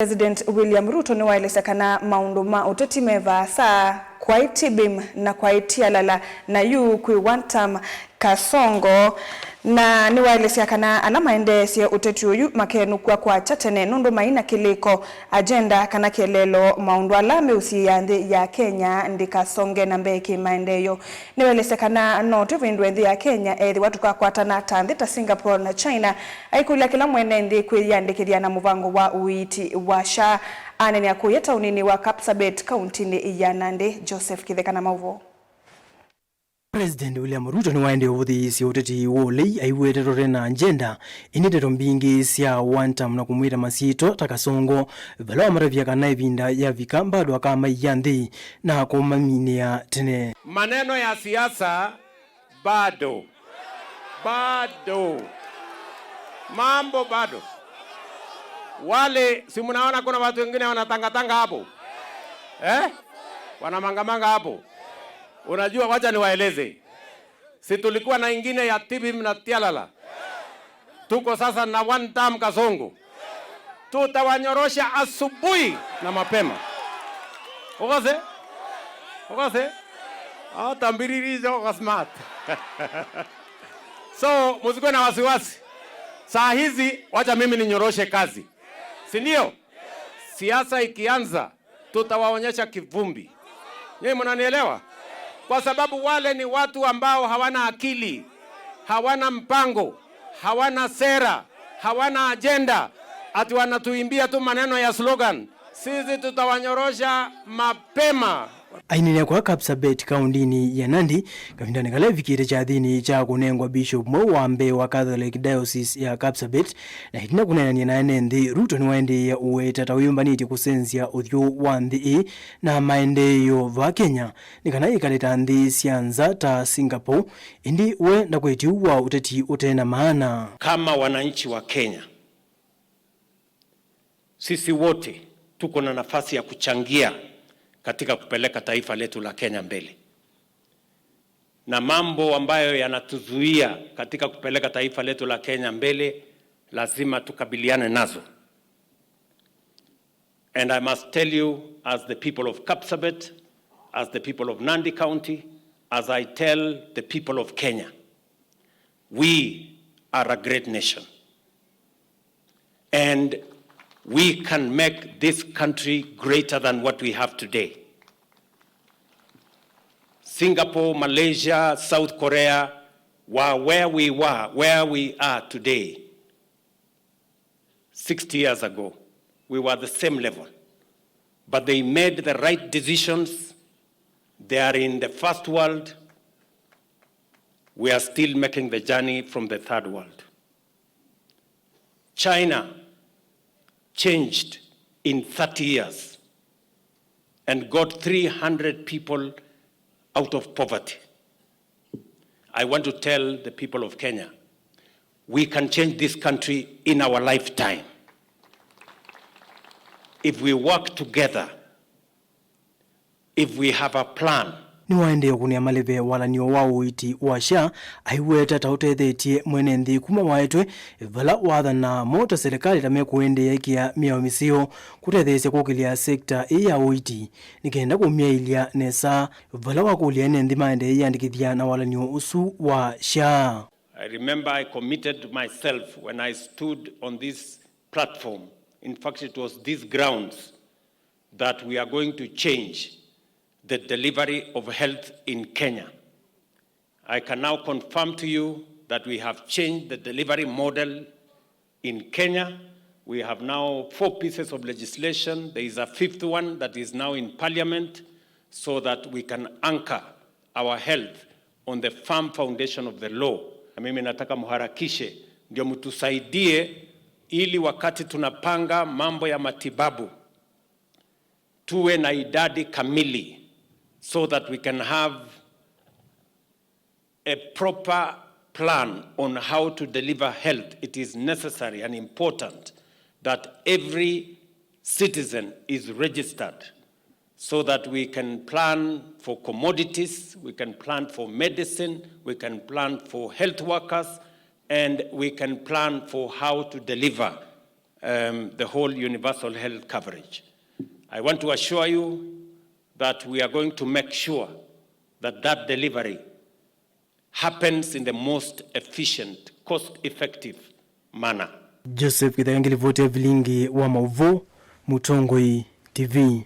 President William Ruto ni waeleza kana maundu ma uteti me vaasa kwai tibim na kwai tialala nayu kwiwantam kasongo na ni waeleza kana ana maendeesye uteti uyu makenukya Kwakya Tene nundu maina kiliko agenda kana kieleelo maundu ala meusi ya Kenya ndikasonge na mbeki maendeyo ni waeleza kana no tuvindu nthi ya Kenya ethi watu kakwatana tanthi ta Singapore na China aikulia kila mwene nthi kwiyandikithia na muvango wa uiti washa anene akuya taunini wa Kapsabet kauntini ya Nandi. Joseph Kithekana mauvo. President William Ruto ni waende uvuthisi uteti wa Ulei aiwetetore na agenda initeto mbingi sia wantam na kumwira masito ta kasongo vala maravya kana ivinda ya vika bado akama yanthi na kumaminia tene. Maneno ya siasa bado mambo bado. Wale si mnaona kuna watu wengine wanatangatanga hapo wanamangamanga hapo. Unajua, wacha niwaeleze. Si tulikuwa na ingine ya tibim na tialala. Tuko sasa na one term kasongo. Tutawanyorosha asubuhi na mapema. Okase? Tambiririze smart. So, msikuwe na wasiwasi. Saa hizi wacha mimi ninyoroshe kazi. Si ndio? Siasa ikianza tutawaonyesha kivumbi. Nyinyi mnanielewa? Kwa sababu wale ni watu ambao hawana akili, hawana mpango, hawana sera, hawana agenda. Ati wanatuimbia tu maneno ya slogan. Sisi tutawanyorosha mapema. Ainene kwa Kapsabet kauntini ya Nandi kavindani kale vikire cha thini cha kunengwa Bishop Mo wambe wa Catholic Diocese ya Kapsabet na hitina kunenania na nthi Ruto ni waende ya uweta tawiyumbaniti kusenzia uthyo wa nthi na maendeyo va Kenya ni kana ikaleta nthi sianza ta Singapore indi we na kwetiu wa uteti utena maana. Kama wananchi wa Kenya, sisi wote tuko na nafasi ya kuchangia katika kupeleka taifa letu la Kenya mbele. Na mambo ambayo yanatuzuia katika kupeleka taifa letu la Kenya mbele lazima tukabiliane nazo. And I must tell you, as the people of Kapsabet, as the people of Nandi County, as I tell the people of Kenya, we are a great nation. And we can make this country greater than what we have today. Singapore, Malaysia, South Korea were where we are today. 60 years ago, we were the same level. But they made the right decisions. They are in the first world. We are still making the journey from the third world. China changed in 30 years and got 300 people out of poverty. I want to tell the people of Kenya, we can change this country in our lifetime. If we work together, if we have a plan. Ni waende kunia maleve wala niyo wa uiti washa aiweta tautethetie mwene nthi kuma waetwe vala watha na mota serikali tame kuende yaikia miao misio kutethesya kukilia sekta ya uiti nikenda kumia nesa vala wakulia nthi maende yandikithia na wala niyo usu wa sha. I remember I committed myself when I stood on this platform. In fact, it was these grounds that we are going to change the delivery of health in Kenya. I can now confirm to you that we have changed the delivery model in Kenya. We have now 4 pieces of legislation. There is a 5th one that is now in Parliament so that we can anchor our health on the firm foundation of the law. Mimi nataka muharakishe ndio mtusaidie ili wakati tunapanga mambo ya matibabu tuwe na idadi kamili, so that we can have a proper plan on how to deliver health. It is necessary and important that every citizen is registered so that we can plan for commodities, we can plan for medicine, we can plan for health workers, and we can plan for how to deliver the whole universal health coverage. I want to assure you that we are going to make sure that that delivery happens in the most efficient, cost-effective manner. Joseph Kitayangili vote Vilingi wa Mauvo, Mutongoi TV.